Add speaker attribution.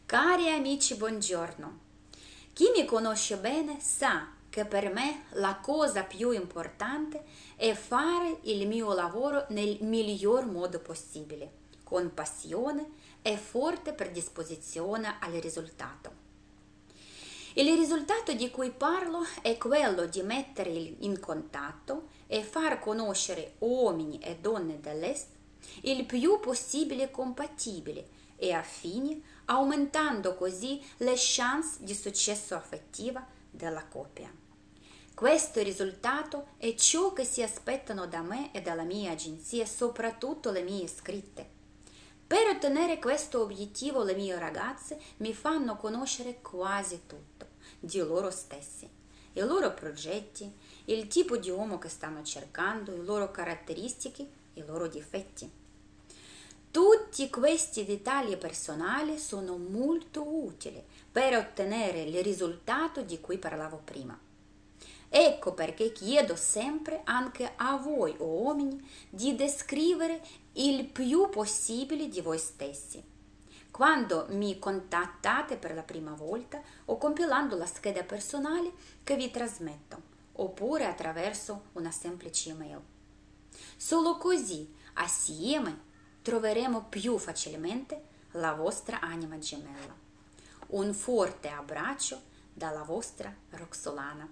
Speaker 1: Cari amici, buongiorno. Chi mi conosce bene sa che per me la cosa più importante è fare il mio lavoro nel miglior modo possibile, con passione e forte predisposizione al risultato. Il risultato di cui parlo è quello di mettere in contatto e far conoscere uomini e donne dell'Est il più possibile compatibili e affini, aumentando così le chance di successo affettivo della coppia. Questo risultato è ciò che si aspettano da me e dalla mia agenzia, soprattutto le mie iscritte. Per ottenere questo obiettivo le mie ragazze mi fanno conoscere quasi tutto di loro stessi, i loro progetti, il tipo di uomo che stanno cercando, le loro caratteristiche, i loro difetti. Tutti questi dettagli personali sono molto utili per ottenere il risultato di cui parlavo prima. Ecco perché chiedo sempre anche a voi uomini di descrivere il più possibile di voi stessi. Quando mi contattate per la prima volta o compilando la scheda personale che vi trasmetto, oppure attraverso una semplice email. Solo così, assieme, troveremo più facilmente la vostra anima gemella. Un forte abbraccio dalla vostra Roxolana.